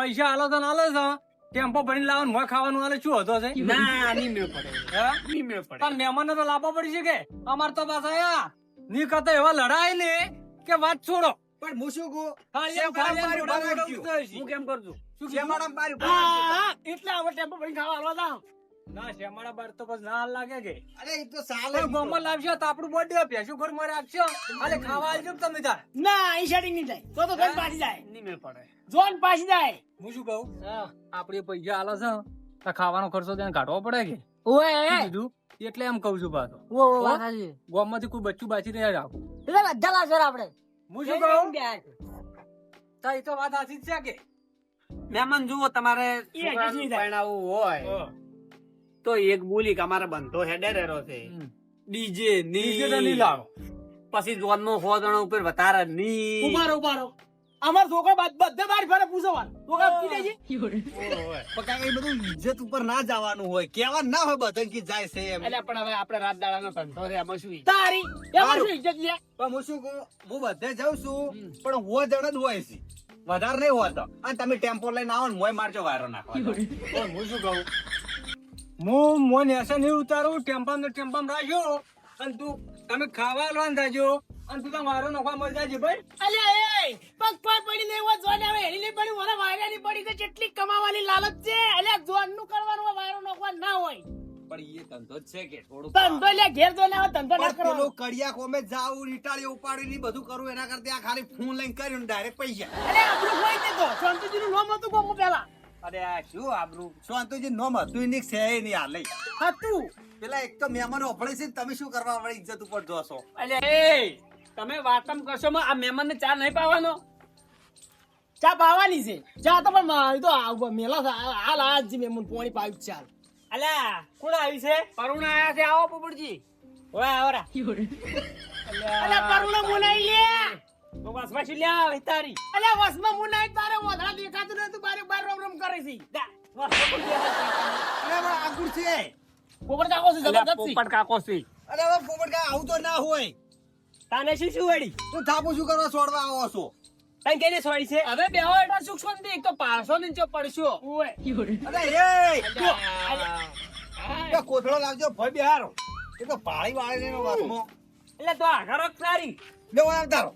પૈસા આલો તો આલો છો ટેમ્પો ભરીને લાવો ને ખાવાનું આલે શું હતો છે ના નહીં મેળ પડે હા? નહીં મેળ પડે પણ મહેમાનને તો લાવવા પડશે કે અમાર તો પાછા ની કરતા એવા લડાય ને કે વાત છોડો પણ હું શું કહું હું કેમ કરું છું શેમાડામાં બારી એટલે હવે ટેમ્પો ભરીને ખાવા હાલવા જાવ ના શેમાડા બાર તો બસ ના હાલ લાગે કે અરે એ તો સાલે કોઈ ગોમમાં લાવશો તો આપણું બર્થડે ભેંસું ખોર મારે આપશો અરે ખાવા આવજો તમે તાર ના અહીં સેટિંગ નહીં થાય તો જોન પાછી જાય નહીં મેળ પડે જોન પાછી જાય હું શું કહું આપણે પૈસા આલો છે તો ખાવાનો ખર્ચો ત્યાં કાઢવો પડે કે ઓએ કીધું એટલે એમ કઉ છું પાછો ઓ વાત સાચી ગોમમાંથી કોઈ બચ્ચું બાચી રહ્યા રાખું એટલે બધા લાવશો આપણે હું શું કહું તો એ તો વાત સાચી જ છે કે મહેમાન જુઓ તમારે પરણાવવું હોય તો એક બોલી કે અમારે બંધો હેડે રહેલો છે ડીજે ડીજે તો નહીં લાવો પછી જોન નો 100 જણા ઉપર વધારે ની ઉભારો અમાર છોકરા બધે બાર ફરે પૂછવાનું છોકરા કીધે છે પણ એ બધું ઇજ્જત ઉપર ના જવાનું હોય કેવા ના હોય બધા કે જાય છે એમ એટલે પણ હવે આપણે રાત દાડાનો ધંધો છે એમાં શું તારી એમાં શું ઇજ્જત લે પણ હું શું કહું હું બધે જાઉં છું પણ હું જણ જ હોય છે વધારે નહીં હોતો અને તમે ટેમ્પો લઈને આવો ને મોય મારજો વાયરો નાખવા પણ હું શું કહું હું મોન એસે નહીં ઉતારું ટેમ્પામ રાખ્યો અને તું તમે ખાવા લોન થાજો અને તું તો મારો નફા મળી જાય ભાઈ અલ્યા એ પગ પડી ને એવો જોન આવે હેલી નહીં પડી મને વાયરાની પડી તો કેટલી કમાવાની લાલચ છે અલ્યા જોન નું કરવાનું હોય, વાયરો નોખવા ના હોય પણ એ ધંધો જ છે કે થોડું ધંધો લે ઘેર જોન આવે ધંધો ના કરવાનો પેલું કડિયા કોમે જાવું રીટાળી ઉપાડી ની બધું કરું એના કરતા આ ખાલી ફોન લઈને કર્યું ડાયરેક્ટ પૈસા અલ્યા આપણું કોઈ દેતો શાંતિજીનું નામ હતું કોમ પેલા અરે આ શું આબરૂ શાંતુજી નોમ હતું એની છે નહીં હાલ હતું પેલા એક તો મહેમાનો ઓફળે છે ને તમે શું કરવા વળી ઇજ્જત ઉપર જોશો એટલે એ તમે વાતમ કરશો માં આ મહેમાન ને ચા નહીં પાવાનો ચા પાવાની છે ચા તો પણ તો મેલા હાલ આજ જી મેમન પોણી પાયું ચાલ અલ્યા કોણ આવી છે કરુણ આયા છે આવો પોપટજી ઓય આવરા અલ્યા કરુણા મુનાઈ લે તો બસ પછી લ્યા વિતારી અલ્યા વસમાં મુનાઈ તારે ઓધડા દેખાતું નતું બારે બાર રોમ રોમ કરે છે અરે આ ગુડ છે પોપટ કાકો છે જબરદસ્ત પોપટ કાકો છે અરે હવે પોપટ કા આવું તો ના હોય તાને શું વળી તું થાપુ શું કરવા છોડવા આવો છો તઈ કેને સોડી છે હવે બેહો એટલે સુખ શાંતિ એક તો પારસો ને ચો પડશો ઓય અરે એ કોથળો લાવજો ભાઈ બિહારો એ તો પાળી વાળે ને વાસમો એટલે તો આઘારો સારી લેવો આવતારો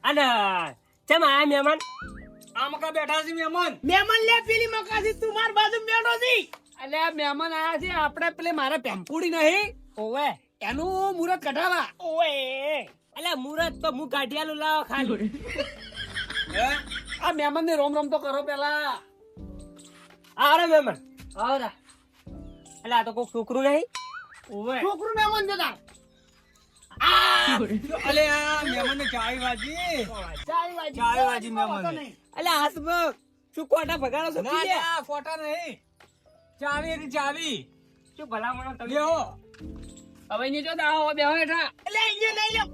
અને ચમ આ મહેમાન આ મકા બેઠા છે મહેમાન મેમન લે પેલી મકાસી તું માર બાજુ બેઠો છી એટલે આ મહેમાન આયા છે આપણે પેલે મારે પેમ્પુડી નહીં ઓવે એનું મુરત કઢાવા ઓય એટલે મુરત તો હું કાઢિયાલું લાવો ખાલી હે આ મહેમાન ને રોમ રોમ તો કરો પેલા આરે મહેમાન આવરા એટલે આ તો કોઈ છોકરું નહીં ઓવે છોકરું મેમન જતા અલે આ મહેમાનને ચાવી વાજી ચાવી વાજી મહેમાનને એટલે હાસમુખ શું કોટા ભગાડો છો ના ના ફોટા નહીં ચાવી હતી ચાવી શું ભલામણો તમે લેવો હવે ની જો દાવો બેહો હેઠા એટલે અહીંયા લઈ લો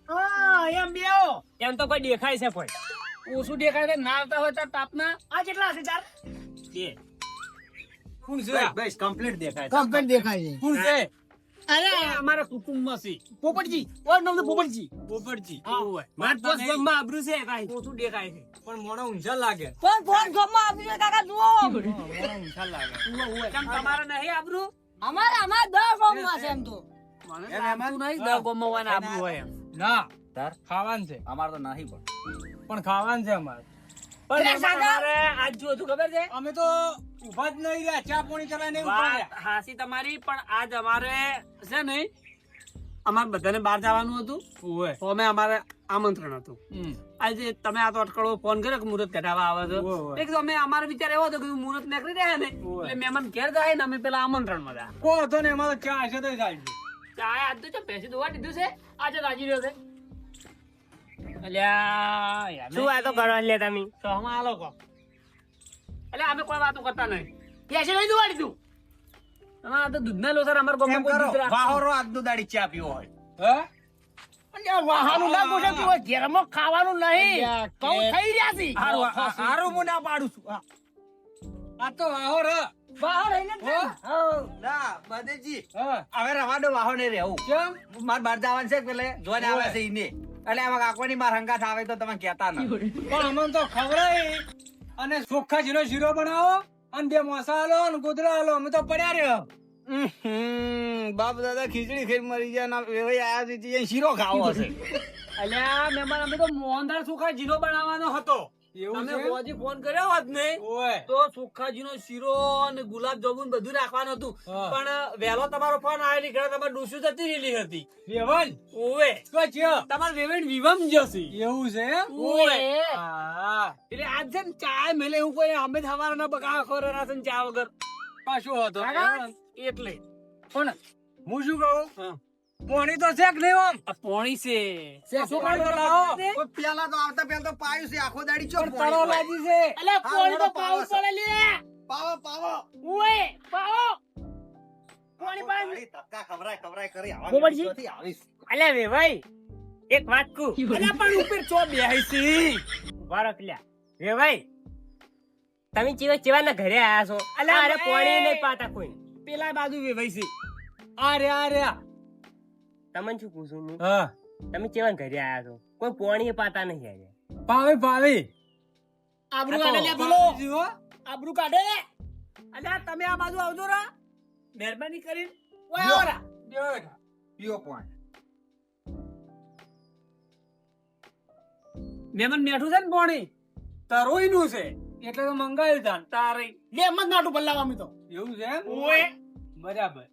હા એમ બેઓ એમ તો કોઈ દેખાય છે કોઈ ઓછું દેખાય છે ના આવતા હોય તો તાપના આ કેટલા છે ચાર બે કોણ છે બસ કમ્પ્લીટ દેખાય કમ્પ્લીટ દેખાય છે કોણ છે અરે અમારા કુટુંબમાં છે પોપટજી ઓર નામ તો પોપટજી પોપટજી માર તો ગામમાં આબરૂ છે કાઈ ઓછું દેખાય છે પણ મોણો ઊંચા લાગે ફોન ગમમાં આપજો કાકા જુઓ મોણો ઊંચા લાગે કેમ તમારે નહીં આબરૂ અમારા 10 ગમમાં છે એમ તો મને આબરૂ નહીં દા ગામમાં વાના આબરૂ હોય એમ ના તાર ખાવાનું છે અમાર તો નહીં પણ ખાવાનું છે અમારે પણ એટલે સાગા- અમારે આજ જો તું ખબર છે અમે તો ઉભા જ નહીં રહ્યા ચા પાણી કરવા નહીં ઉભા વાત રહ્યા હાસી તમારી પણ આજ અમારે છે ને અમારે બધાને બહાર જવાનું હતું ઓય તો અમે અમારે આમંત્રણ હતું આજે તમે આ તો અટકળો ફોન કર્યો કે મુહૂર્ત કઢાવા આવે છે ઓય. એક તો અમે અમારો વિચાર એવો હતો કે મુહૂર્ત નીકળી રહ્યા ને ઓય. એટલે મહેમાન ઘેર જાય ને અમે પેલા આમંત્રણ માં ગયા કો હતો ને એમાં તો ચા હશે તો ચાલશે ચાય આજ તો છે ભેંસી દોવા દીધું છે આજે રાજી રહ્યો છે અલ્યા યાર શું વાતો કરો લે તમે તો અમે આ લોકો એટલે અમે કોઈ વાતો કરતા નહીં પેસે લઈ દુવાડી તું આ તો દૂધના લોસર અમાર એમ ગામમાં કોઈ કરો દૂધ રાખતું વાહોરો આજનો દાડી ચા પીવો હોય હે અને વાહનું ના ગોઠે તું ઘેરમાં ખાવાનું નહીં કઉ થઈ રહ્યા છે હારું હું ના પાડું છું હા. આ તો વાહો રે બહાર રહીને જ ને. ના બદેજી હા હવે રવા દો વાહો ને રહેવું કેમ માર બહાર જવાનું છે પેલે જોઈને આવે છે ઈને એટલે આમાં કાકોની માર હંગાથ આવે તો તમે કહેતા ન પણ અમને તો ખવડાય અને ચોખ્ખા જીરો શીરો બનાવો અને બે મસાલો અને ગોદડા આલો અમે તો પડ્યા રહ્યો. બાપ દાદા ખીચડી ખાઈ મરી ગયા ના વેવાઈ આયા છે શીરો ખાવો હશે. અલ્યા મહેમાન અમે તો મોહનદાર સુખા જીરો બનાવવાનો હતો. એવું તમે છે? બોજી ફોન કર્યો હોત ને ઓય તો સુખાજીનો શીરો અને ગુલાબ જાંબુ બધું રાખવાનું હતું. હા. પણ વહેલો તમારો ફોન આવ્યો નીકળ્યો તમારે ડોસી જતી રહેલી હતી. વેવણ ઓવે તો છે તમારે વેવેણ વિવમ જશે. એવું છે એમ? ઓવે હા એટલે આજ છે ને ચા મેલે એવું કોઈ અમે સવારના બગા ખોરા છે ને ચા વગર પાછો હતો એટલે પણ હું શું કહું હા. પોણી તો છે કે નહીં આમ આ પોણી છે શું કામ તો લાવો પેલા તો આવતા પેલા તો પાયું છે આખો દાડી ચો પણ તરો લાગી છે અલ્યા પાણી તો પાવું પડે લે પાવો પાવો ઓય પાવો પાણી પાણી ધક્કા ખવરાય કરી ગોબરજી? આવા આવીશ. અલ્યા વે ભાઈ એક વાત કુ અલ્યા પણ ઉપર ચો બેહી વારક લ્યા વે ભાઈ તમે ચેવા ના ઘરે આયા છો અલ્યા અરે ભાઈ. પાણી નહીં પાતા કોઈ પેલા બાજુ વેવાઈ છે. આ રહ્યા તમને શું પૂછું હું હા તમે ચેવા ઘરે આયા છો કોઈ પાણી પાતા નહીં આયા પાવી પાવી આબરૂ કાઢે લ્યા બોલો. પાવી હો. આબરૂ કાઢે અલ્યા તમે આ બાજુ આવજો રા મહેરબાની કરીને ઓય લ્યો. આવો રા. પીઓ પોઈન્ટ મહેમાન મેઠું છે ને પોણી તરોઈ નું છે એટલે તો મંગાવ્યું તાન તારે લે એમ જ નાટું બદલાવા અમે તો એવું છે એમ? ઓય બરાબર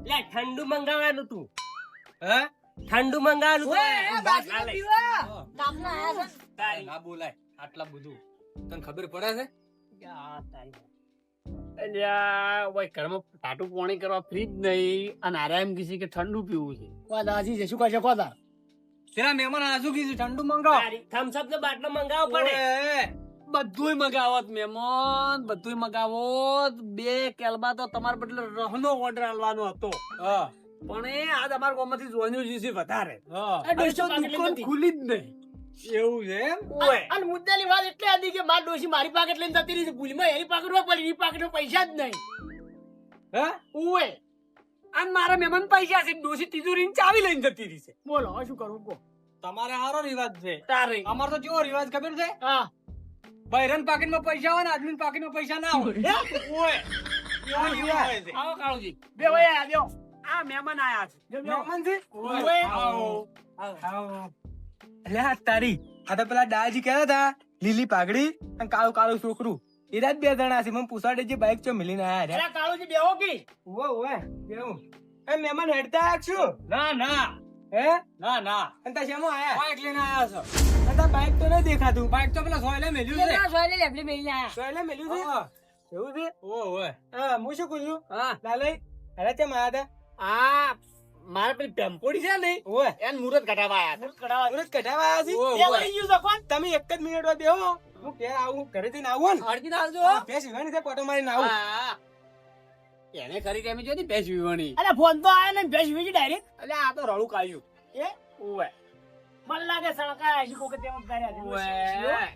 લે ઠંડુ મંગાવવાનું તું હે ઠંડુ મંગાવવાનું ના બોલાય આટલા બધું તને ખબર પડે છે અલ્યા ઓય ઘરમાં ટાટું પોણી કરવા ફ્રીજ નહીં અને આરામ કીધી કે ઠંડુ પીવું છે. દાજી છે શું કહે છે કોતા તેરા મહેમાન આજુ કીધું ઠંડુ મંગાવ થમ્સ અપ નો બાટલો મંગાવવો પડે બધુંય મગાવત મહેમાન બધુંય મગાવત. 2 કેલબા તો તમારા બદલે રહનો ઓર્ડર આલવાનો હતો હા પણ એ આજ અમારા ગામમાંથી જોવાનું છે વધારે હા અને તો દુકાન ખુલી જ નહીં. એવું છે એમ? ઓય અને મુદ્દાની વાત એટલે હતી કે માર ડોશી મારી પાકેટ લઈને જતી રહી છે ભૂલમાં એની પાકેટમાં પડી એની પાકેટમાં પૈસા જ નહીં હે ઓય અને મારા મહેમાન પૈસા છે ડોસી તિજોરી ચાવી લઈને જતી રહી છે. બોલો હવે શું કરવું કો તમારે સારો રિવાજ છે તારે અમાર તો કેવો રિવાજ ખબર છે હા બૈરન પાકીટમાં પૈસા હોય ને આદમી પાકીટમાં પૈસા ના હોય ઓય એવો રિવાજ છે. આવો કાળુજી બે ભાઈ આવ્યો આ મહેમાન આયા છે. મહેમાન છે ઓય. આવો આવો એટલે આ તારી આ તો પેલા દાદાજી કહેતા હતા લીલી પાઘડી અને કાળું કાળું છોકરું એ રાત 2 જણા છે મને પૂછાડે જે બાઈક ચો મિલીને આયા રે અરે કાળુજી બેહો કી ઓય કેવું એ મહેમાન હેડતા છું ના ના હે ના ના અને તા શેમો આયા બાઈક લઈને આયા છો અને તા બાઈક તો નહીં દેખાતું બાઈક તો પેલા સોયલે મેલ્યું છે સોયલે લેબલી બેહી આયા સોયલે મેલ્યું છે એવું છે ઓય હા હું શું કહું હા લાલઈ અરે તે માયા હતા આ મારે પેલી પેમ્પોડી છે ને ઓય એને મુરત કઢાવા આયા હતા. સુરત કઢાવા આયા છે ઓય, ઓય. લઈ ગયું છે કોણ તમે એક જ મિનિટ માં બેહો હું ઘેર આવું ઘરેથી ને આવું ને હળગીને આવજો. ભેંસ વીવાની છે પોટો મારીને આવું હા. એને ખરી ટાઈમે જો ની ભેંસ વીવણી. અરે ફોન તો આયો ને ભેજ વીજી ડાયરેક્ટ એટલે આ તો રળું કાઢ્યું. એ ઓવે. મને લાગે સળકા હજી કોકે તેમ કર્યા છે ઓવે.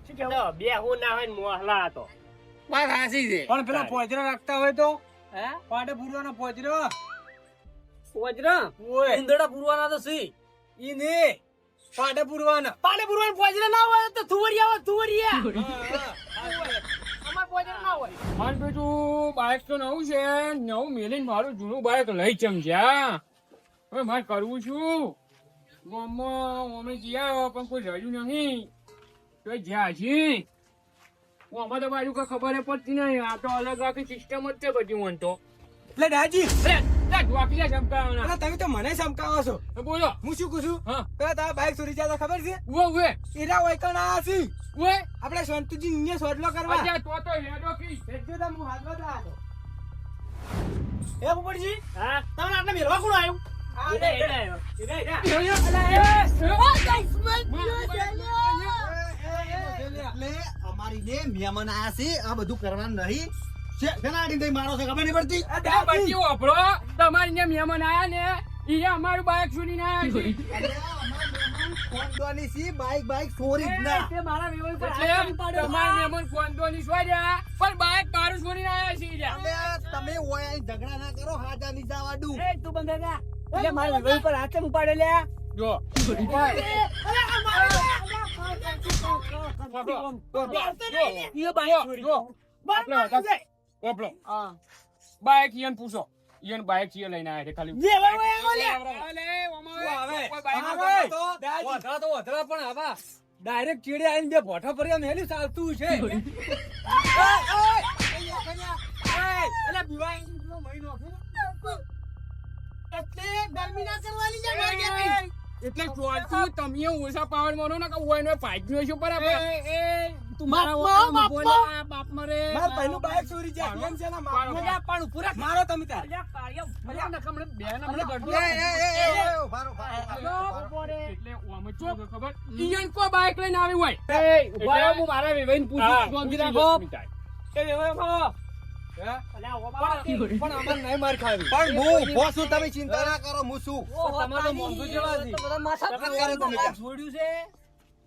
શું કેવું બે હું ના હોય ને મોહલા હતો વાત હાચી છે. પણ પેલા પોચરા રાખતા હોય તો હે? પાટે પૂરવાનો પોચરો પોચરા? ઓય ઉંદરડા પૂરવાના તો સી. ઈ ને પાટે પૂરવાનો પાલે પુરવાન પોજરા ના હોય તો તુવરિયા હોય તુવરિયા અમાર પોજરા ના હોય માર બેટું બાઈક તો નવું છે નવું મેલીને મારું જૂનું બાઈક લઈ ચમચ્યા હવે મારે કરવું શું ગામમાં અમે ગયા પણ કોઈ રહ્યું નહીં તો જ્યાં છી હું આમાં તો બાજુ કઈ ખબર પડતી નહીં આ તો અલગ આખી સિસ્ટમ જ છે બધી મને તો એટલે દાજી તમે તો મને સમકાવો છો બોલો હું શું કહું છું પેલા તારા બાઈક ચોરી જતા ખબર છે એરા વૈકણ આયા છે આપણે શાંતિજી ને સોડલો કરવા હું હાથમાં જ આવ્યો. એ પોપટજી હા તમને આટલે મેલવા કોણ આવ્યું એટલે અમારી ને મહેમાન આયા છે આ બધું કરવાનું નહીં શેના આડીને તઈ મારો છે ખબર નહીં પડતી તમારી ને મહેમાન આયા ને ઈ અમારું બાઈક છોડીને આયા છે અરે અમાર મહેમાન કોંડવાની છે બાઈક ચોરી જ ના તે મારા વેવલ પર તમારા મહેમાન કોંદોની છોડ્યા પણ બાઈક મારું છોડીને આયા છે ઈ રહ્યા. અરે તમે ઓય અહીં ઝઘડા ના કરો હાજા ની જવા દઉં એ તું બંધ જા એટલે મારા વેવલ પર હાથ ઉપાડે લે જો અરે આ ઓપલો બાઈક ઈયન પૂછો ઈયન બાઈક ચીએ લઈને આયા છે ખાલી જે હોય હોય એવો લે. અલે, ઓમાં હવે કોઈ બાઈક હવે નથી. વધરા તો વધરા પણ આવા ડાયરેક્ટ ચીડે આવીને બે ભોઠા પર એમ હેલી ચાલતું છે એટલે ગરમી ના કરવાની છે મારે કે એટલે ચોલતું તમે ઓછા પાવર માનો ને કે ઓય નો ફાઈટ નો શું બરાબર તું બાપમાં, બાપમાં. બોલા બાપ મરે માર ભાઈનું બાઈક ચોરી જાય એમ છે ને મારો મારો તમે તાર એટલે ઓમાં ચો ખબર ઈયન કો બાઈક લઈને આવી હોય ઉભા રહો, હું મારા વેવાઈને પૂછું. શાંતિ રાખો. એ વેવાઈ પણ અમાર નહીં માર ખાવી પણ હું ઊભો છું તમે ચિંતા ના કરો હું છું તમારો મોંઘું જેવા છે. પ્રગટ કરો તમે ત્યાં. છોડ્યું છે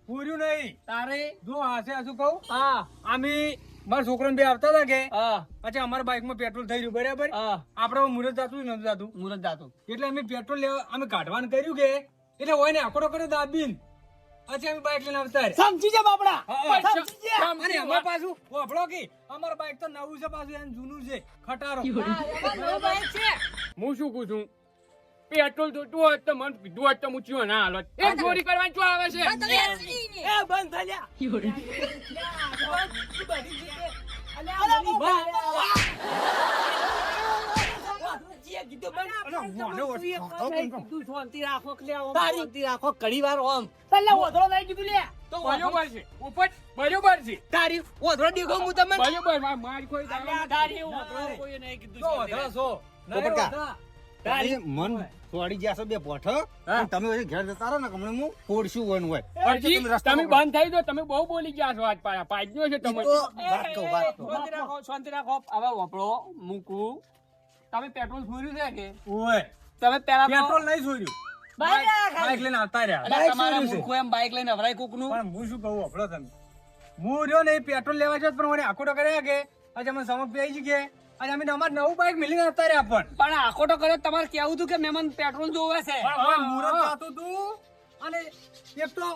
પૂર્યું નહીં તારે જો હાસે હાસુ કહું હા અમે મારા છોકરાને બે આવતા હતા કે હા પછી અમારા બાઈકમાં પેટ્રોલ થઈ રહ્યું બરાબર હા આપડે મુરત જાતું નતું જાતું મુરત જાતું એટલે અમે પેટ્રોલ લેવા અમે કાઢવાનું કર્યું કે એટલે હોય ને આકડો કર્યો દાબીન પછી અમે બાઈક લઈને આવતા રહ્યા. સમજી જા બાપડા હા, સમજી જા અને અમાર પાછું વાપરો કે અમાર બાઈક તો નવું છે પાછું એને જૂનું છે ખટારો હું શું કહું છું પેટ્રોલ જોતું હોય તો મને કીધું હોત તો હું ચિયો ના હાલત એ ચોરી કરવાની શું આવે છે એ બંધ થઈ જા બરોબર છે ઉપર બરોબર છે બરોબર માર કોઈ જો વધારો છો. પોપટકા. તમે મન છોડી ગયા છો બે ભોઠો અને તમે પછી ઘેર જતા રહો ને કે હમણાં હું ફોડશું વન હોય અરજી તમે રસ્તો તમે પકડો. બંધ થઈ દો તમે બહુ બોલી ગયા છો આજ પાયા પાડ્યો છે તમે તો વાત કહું, વાત કહું. શાંતિ રાખો શાંતિ રાખો હવે વપડો મૂકું તમે પેટ્રોલ છોડ્યું છે કે ઓય તમે પેલા તો- પેટ્રોલ નહીં છોડ્યું બાઈક લઈને આવતા રહ્યા અલા, તમારા મૂર્ખો એમ બાઈક લઈને અવરાય કોકનું પણ હું શું કહું આપણો તમે હું રહ્યો ને એ પેટ્રોલ લેવા જાત પણ મને આખો તો કર્યા કે આજે અમે સમક પી આવી ગયા આજે અમે અમારે નવું બાઈક મિલીને આવતા રહ્યા પણ આખો તો કર્યો તમારે કેવું હતું કે મહેમાન પેટ્રોલ જોવે છે પણ મુરત જાતું તું અને એક તો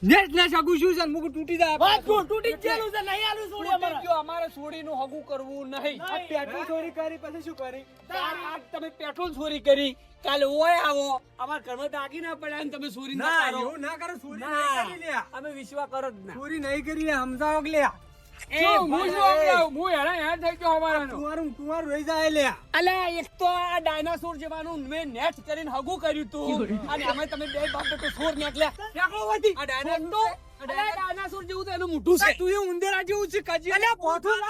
નેટ ને સગું શું છે ને મુકું તૂટી જાય વાત તૂટી જ ગયેલું છે નહીં આલું છોડી તૂટી અમારે ગયો, અમારે છોડીનું હગું કરવું નહીં આ પેટ્રોલ ચોરી કરી પછી શું કરી આજ તમે પેટ્રોલ ચોરી કરી કાલે ઓય આવો અમારા ઘરમાં દાગીના પડ્યા ને તમે ચોરી ના ના કરો એવું ના કરો ચોરી ના. નહીં કરી લ્યા અમે વિશ્વાસ કરો જ ના ચોરી નહીં કરી લ્યા સમજાવો કે લ્યા શું હું શું સમજાવું? હું હેરાન થઈ ગયો અમારાનો તુમારું રહી જાય લ્યા અલ્યા એક તો આ ડાયનાસોર જેવાનું મેં નેટ કરીને હગું કર્યું તું અને અમે તમે બે બાપ બેટો છોર નીકળ્યા નીકળો વાથી. આ ડાયનાસોર તો અલ્યા ડાયનાસોર જેવું તો એનું મોઢું છે તું એ ઉંદરા જેવું છે કાજી અલ્યા પોથું